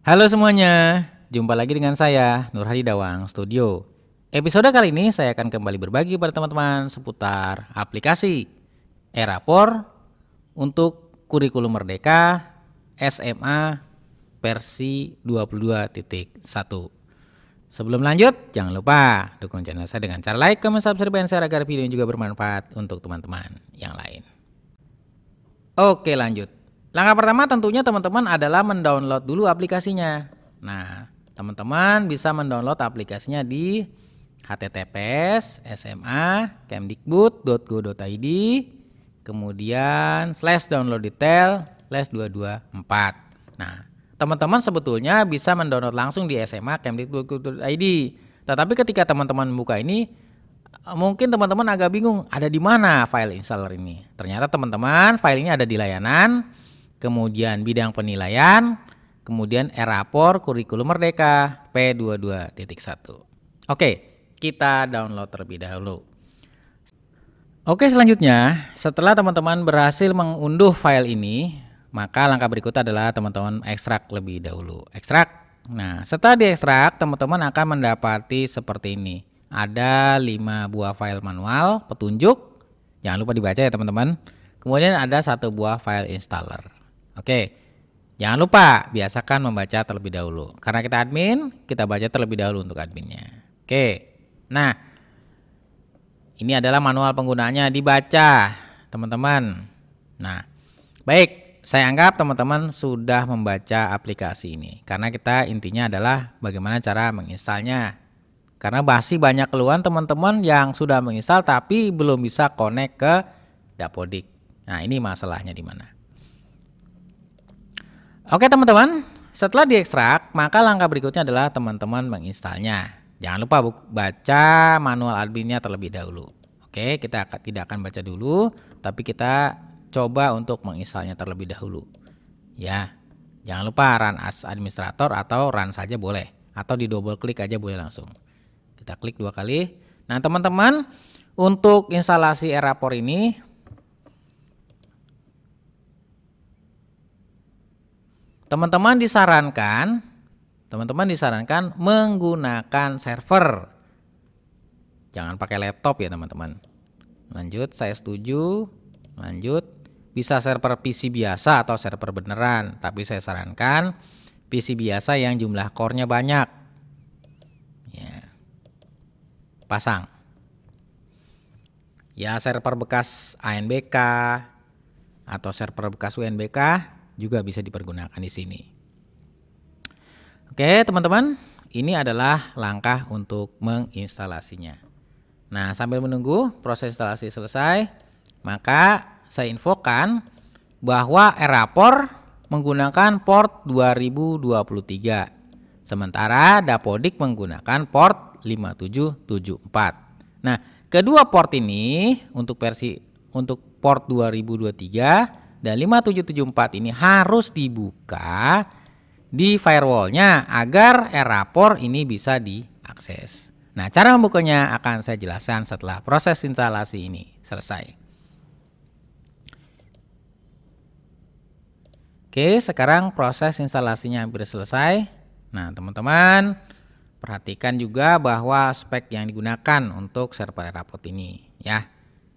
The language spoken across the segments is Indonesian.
Halo semuanya, jumpa lagi dengan saya Nur Hadi Dawang Studio. Episode kali ini saya akan kembali berbagi pada teman-teman seputar aplikasi e-rapor untuk kurikulum merdeka SMA versi 22.1. Sebelum lanjut, jangan lupa dukung channel saya dengan cara like, comment, subscribe, dan share agar video ini juga bermanfaat untuk teman-teman yang lain. Oke, lanjut. Langkah pertama tentunya teman-teman adalah mendownload dulu aplikasinya. Nah, teman-teman bisa mendownload aplikasinya di https://sma.kemdikbud.go.id kemudian /download detail /224. Nah, teman-teman sebetulnya bisa mendownload langsung di sma.kemdikbud.go.id. Tetapi ketika teman-teman membuka ini, mungkin teman-teman agak bingung ada di mana file installer ini. Ternyata teman-teman file ini ada di layanan, kemudian bidang penilaian, kemudian e-rapor kurikulum merdeka P22.1. Oke, kita download terlebih dahulu. Oke, selanjutnya setelah teman-teman berhasil mengunduh file ini, maka langkah berikutnya adalah teman-teman ekstrak lebih dahulu. Ekstrak. Nah, setelah diekstrak, teman-teman akan mendapati seperti ini. Ada 5 buah file manual petunjuk, jangan lupa dibaca ya teman-teman. Kemudian ada 1 buah file installer. Oke, jangan lupa biasakan membaca terlebih dahulu. Karena kita admin, kita baca terlebih dahulu untuk adminnya. Oke, nah ini adalah manual penggunaannya, dibaca teman-teman. Nah, baik, saya anggap teman-teman sudah membaca aplikasi ini. Karena kita intinya adalah bagaimana cara menginstalnya. Karena masih banyak keluhan teman-teman yang sudah menginstal tapi belum bisa connect ke Dapodik. Nah, ini masalahnya di mana. Oke teman-teman, setelah diekstrak, maka langkah berikutnya adalah teman-teman menginstalnya. Jangan lupa baca manual adminnya terlebih dahulu. Oke, kita tidak akan baca dulu, tapi kita coba untuk menginstalnya terlebih dahulu. Ya, jangan lupa run as administrator atau run saja boleh, atau di double klik aja boleh langsung. Kita klik 2 kali. Nah teman-teman, untuk instalasi e-rapor ini, teman-teman disarankan menggunakan server. Jangan pakai laptop ya teman-teman. Lanjut, saya setuju. Lanjut, bisa server PC biasa atau server beneran, tapi saya sarankan PC biasa yang jumlah core-nya banyak. Ya. Pasang. Ya, server bekas ANBK atau server bekas UNBK juga bisa dipergunakan di sini. Oke teman-teman, ini adalah langkah untuk menginstalasinya. Nah, sambil menunggu proses instalasi selesai, maka saya infokan bahwa e-rapor menggunakan port 2023, sementara Dapodik menggunakan port 5774. Nah, kedua port ini untuk port 2023 dan 5774 ini harus dibuka di firewallnya agar e-rapor ini bisa diakses. Nah, cara membukanya akan saya jelaskan setelah proses instalasi ini selesai. Oke, sekarang proses instalasinya hampir selesai. Nah, teman-teman perhatikan juga bahwa spek yang digunakan untuk server e-rapor ini ya,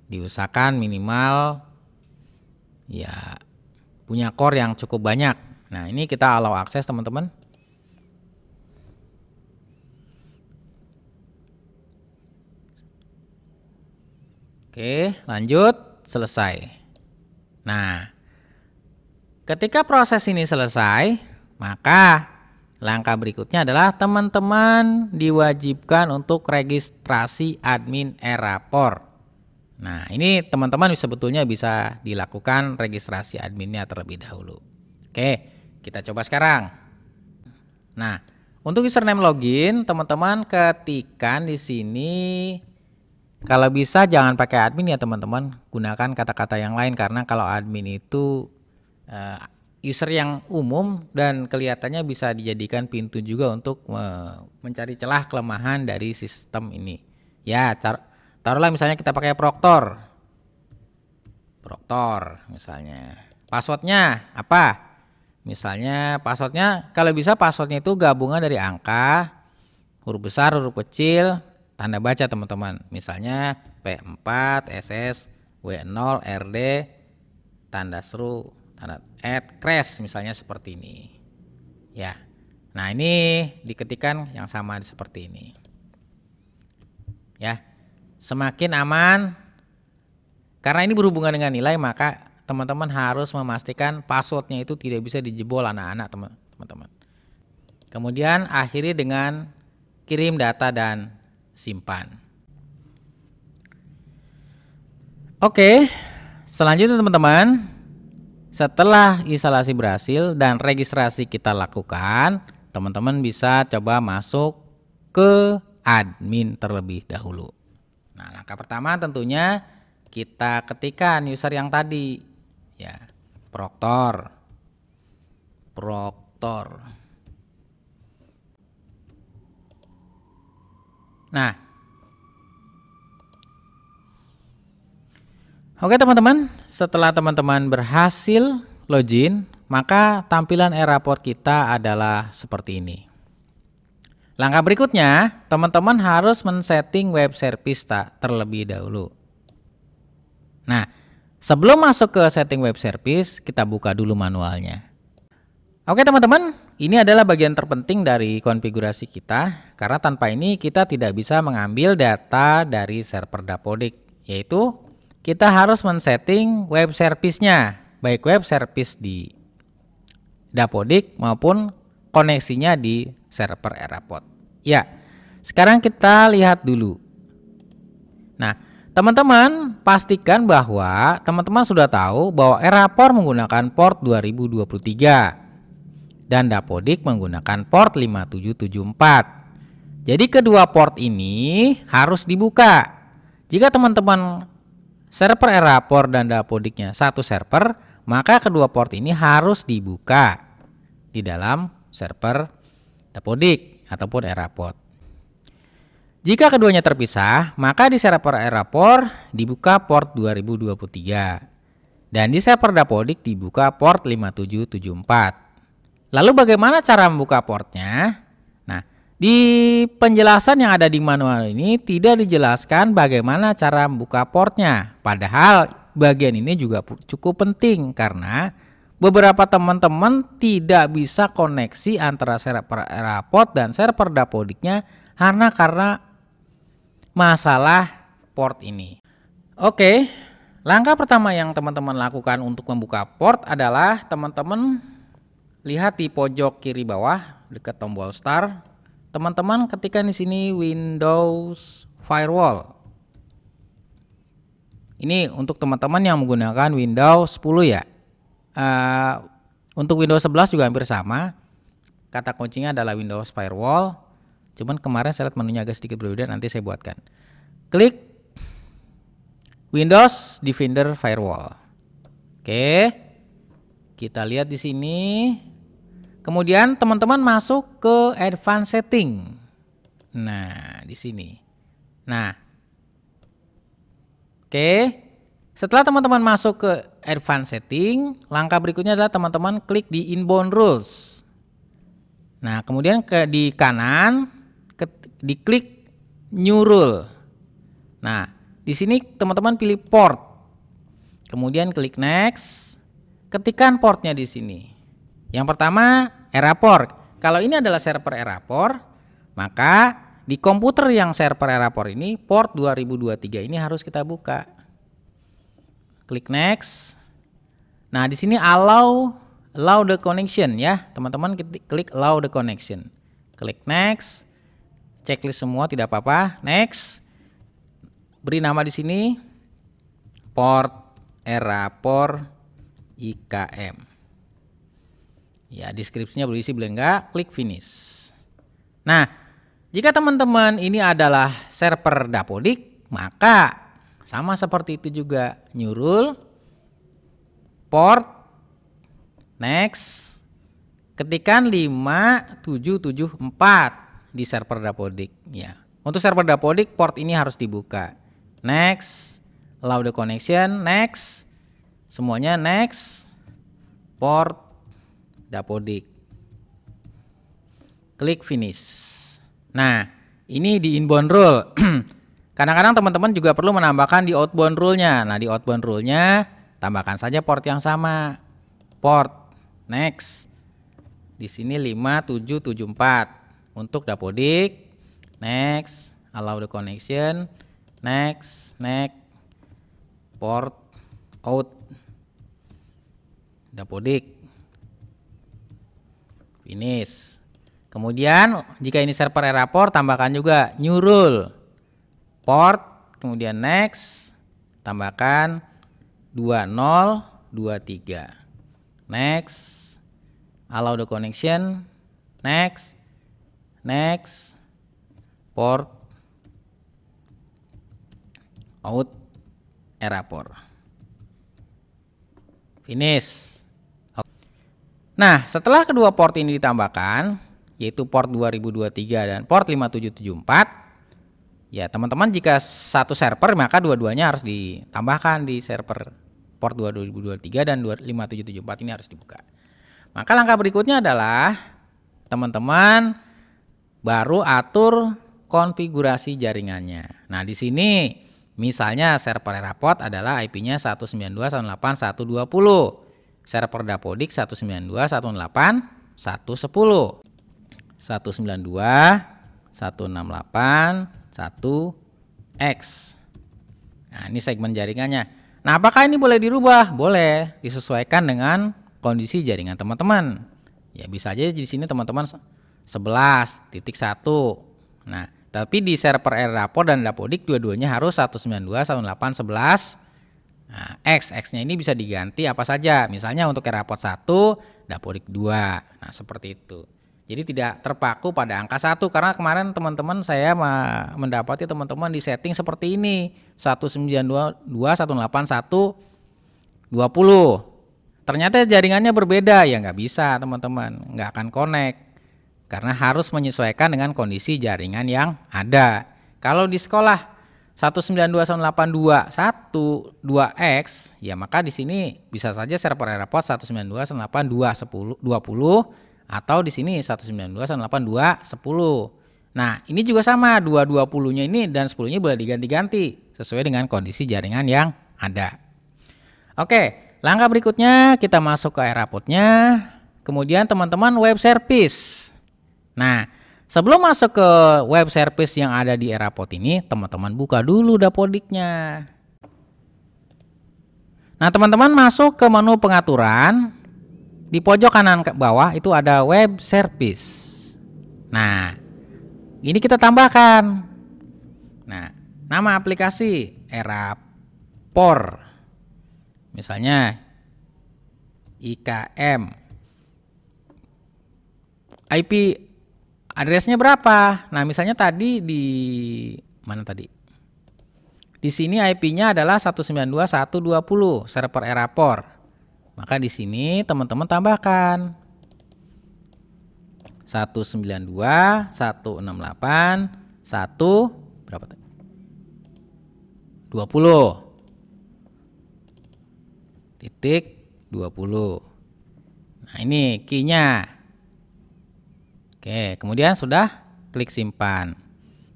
diusahakan minimal ya punya core yang cukup banyak. Nah, ini kita allow akses teman-teman. Oke, lanjut, selesai. Nah, ketika proses ini selesai, maka langkah berikutnya adalah teman-teman diwajibkan untuk registrasi admin e-rapor. Nah, ini teman-teman sebetulnya bisa dilakukan registrasi adminnya terlebih dahulu. Oke, kita coba sekarang. Nah, untuk username login, teman-teman ketikkan di sini. Kalau bisa jangan pakai admin ya teman-teman, gunakan kata-kata yang lain karena kalau admin itu user yang umum dan kelihatannya bisa dijadikan pintu juga untuk mencari celah kelemahan dari sistem ini. Ya, taruhlah misalnya kita pakai Proctor misalnya. Passwordnya apa? Misalnya passwordnya, kalau bisa passwordnya itu gabungan dari angka, huruf besar, huruf kecil, tanda baca teman-teman. Misalnya P4, SS, W0, RD, tanda seru, tanda crash misalnya seperti ini. Ya. Nah, ini diketikkan yang sama seperti ini. Ya. Semakin aman karena ini berhubungan dengan nilai, maka teman-teman harus memastikan passwordnya itu tidak bisa dijebol anak-anak teman-teman. Kemudian akhiri dengan kirim data dan simpan. Oke, selanjutnya teman-teman, setelah instalasi berhasil dan registrasi kita lakukan, teman-teman bisa coba masuk ke admin terlebih dahulu. Nah, langkah pertama tentunya kita ketikkan user yang tadi, ya, Proctor. Nah, oke teman-teman, setelah teman-teman berhasil login, maka tampilan e-raport kita adalah seperti ini. Langkah berikutnya, teman-teman harus men-setting web service terlebih dahulu. Nah, sebelum masuk ke setting web service, kita buka dulu manualnya. Oke teman-teman, ini adalah bagian terpenting dari konfigurasi kita, karena tanpa ini kita tidak bisa mengambil data dari server Dapodik, yaitu kita harus men-setting web service-nya, baik web service di Dapodik maupun koneksinya di server e-raport. Ya, sekarang kita lihat dulu. Nah, teman-teman pastikan bahwa teman-teman sudah tahu bahwa e-raport menggunakan port 2023 dan Dapodik menggunakan port 5774. Jadi kedua port ini harus dibuka. Jika teman-teman server e-raport dan Dapodiknya satu server, maka kedua port ini harus dibuka di dalam server Dapodik ataupun e-raport. Jika keduanya terpisah, maka di server e-raport dibuka port 2023 dan di server Dapodik dibuka port 5774. Lalu bagaimana cara membuka portnya? Nah, di penjelasan yang ada di manual ini tidak dijelaskan bagaimana cara membuka portnya. Padahal bagian ini juga cukup penting karena beberapa teman-teman tidak bisa koneksi antara server e-raport dan server Dapodiknya karena masalah port ini. Oke, langkah pertama yang teman-teman lakukan untuk membuka port adalah teman-teman lihat di pojok kiri bawah dekat tombol start. Teman-teman ketikkan di sini Windows Firewall. Ini untuk teman-teman yang menggunakan Windows 10 ya. Untuk Windows 11 juga hampir sama. Kata kuncinya adalah Windows Firewall. Cuman kemarin saya lihat menunya agak sedikit berbeda, nanti saya buatkan. Klik Windows Defender Firewall. Oke. Kita lihat di sini. Kemudian teman-teman masuk ke Advanced Setting. Nah, di sini. Nah. Oke. Setelah teman-teman masuk ke Advanced Setting, langkah berikutnya adalah teman-teman klik di Inbound Rules. Nah, kemudian di kanan diklik New Rule. Nah, di sini teman-teman pilih port. Kemudian klik Next. Ketikkan portnya di sini. Yang pertama e-raport. Kalau ini adalah server e-raport, maka di komputer yang server e-raport ini port 2023 ini harus kita buka. Klik Next. Nah, di sini allow the connection ya. Teman-teman klik allow the connection. Klik Next. Checklist semua tidak apa-apa. Next. Beri nama di sini port e-raport IKM. Ya, deskripsinya berisi boleh enggak, klik finish. Nah, jika teman-teman ini adalah server Dapodik, maka sama seperti itu juga, new rule, port, next, ketikkan 5774 di server Dapodik. Ya, untuk server Dapodik port ini harus dibuka. Next, allow the connection, next, semuanya next, port Dapodik. Klik finish. Nah, ini di inbound rule. Kadang-kadang teman-teman juga perlu menambahkan di outbound rule-nya. Nah, di outbound rule-nya tambahkan saja port yang sama. Port next. Di sini 5774 untuk Dapodik. Next, allow the connection. Next, port out Dapodik. Finish. Kemudian jika ini server error port, tambahkan juga new rule. Port, kemudian next, tambahkan 2023. Next, allow the connection. Next, port out error port. Finish. Nah, setelah kedua port ini ditambahkan, yaitu port 2023 dan port 5774, ya teman-teman jika satu server maka dua-duanya harus ditambahkan di server port 2023 dan 5774 ini harus dibuka. Maka langkah berikutnya adalah teman-teman baru atur konfigurasi jaringannya. Nah, di sini misalnya server Eraport adalah IP-nya 192.168.120. Server Dapodik 192.168.110. 192.168.1X. Nah, ini segmen jaringannya. Nah, apakah ini boleh dirubah? Boleh, disesuaikan dengan kondisi jaringan teman-teman. Ya, bisa aja di sini teman-teman 11.1. Nah, tapi di server Eraport dan Dapodik dua-duanya harus 192.168.11. Nah, X-nya ini bisa diganti apa saja. Misalnya untuk Eraport 1, Dapodik 2. Nah, seperti itu. Jadi tidak terpaku pada angka 1 karena kemarin teman-teman saya mendapati teman-teman di setting seperti ini 192.168.120. Ternyata jaringannya berbeda, ya nggak bisa teman-teman, nggak akan connect karena harus menyesuaikan dengan kondisi jaringan yang ada. Kalau di sekolah 192.168.2X, ya maka di sini bisa saja server Eraport 192.168.220 atau di sini 192.168.210. Nah, ini juga sama, 220-nya ini dan 10-nya boleh diganti-ganti sesuai dengan kondisi jaringan yang ada. Oke, langkah berikutnya kita masuk ke Eraport-nya. Kemudian teman-teman web service. Nah, sebelum masuk ke web service yang ada di Eraport ini, teman-teman buka dulu Dapodiknya. Nah, teman-teman masuk ke menu pengaturan. Di pojok kanan ke bawah itu ada web service. Nah, ini kita tambahkan. Nah, nama aplikasi Eraport. Misalnya IKM. IP addressnya berapa? Nah, misalnya tadi di mana tadi? Di sini IP-nya adalah 192.120 server Eraport. Maka di sini teman-teman tambahkan 192.168.1 berapa tadi? 20.20. Nah, ini key-nya. Oke, kemudian sudah klik simpan.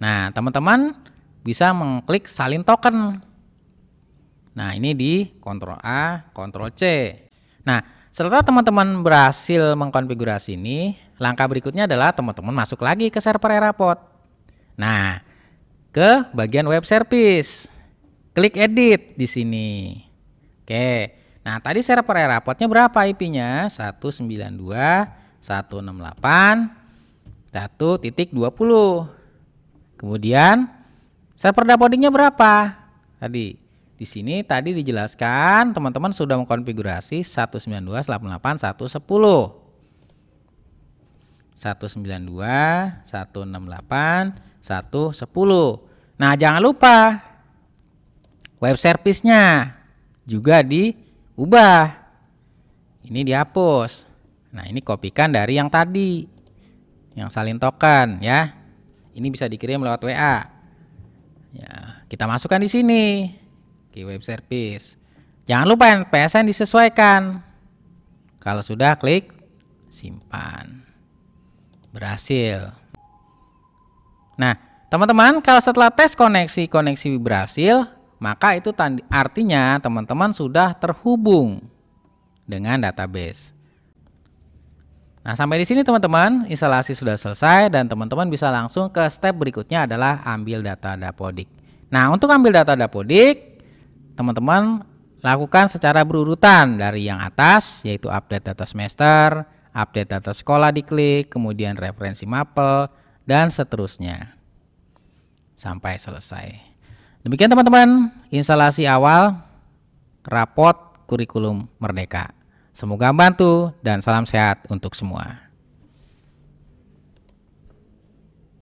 Nah, teman-teman bisa mengklik salin token. Nah, ini di Ctrl A, Ctrl C. Nah, setelah teman-teman berhasil mengkonfigurasi ini, langkah berikutnya adalah teman-teman masuk lagi ke server Eraport. Nah, ke bagian web service. Klik edit di sini. Oke. Nah, tadi server Eraportnya berapa IP-nya? 192.168.1.20. Kemudian server Dapodiknya berapa? Tadi di sini tadi dijelaskan teman-teman sudah mengkonfigurasi 192.168.110. 192.168.110. Nah, jangan lupa web service-nya juga diubah. Ini dihapus. Nah, ini kopikan dari yang tadi. Yang salin token ya. Ini bisa dikirim lewat WA. Ya, kita masukkan di sini. Ke web service. Jangan lupa PSN disesuaikan. Kalau sudah klik simpan. Berhasil. Nah, teman-teman, kalau setelah tes koneksi berhasil, maka itu artinya teman-teman sudah terhubung dengan database. Nah, sampai di sini teman-teman, instalasi sudah selesai dan teman-teman bisa langsung ke step berikutnya adalah ambil data Dapodik. Nah, untuk ambil data Dapodik, teman-teman lakukan secara berurutan dari yang atas, yaitu update data semester, update data sekolah diklik, kemudian referensi mapel, dan seterusnya sampai selesai. Demikian teman-teman, instalasi awal rapot kurikulum Merdeka. Semoga membantu dan salam sehat untuk semua.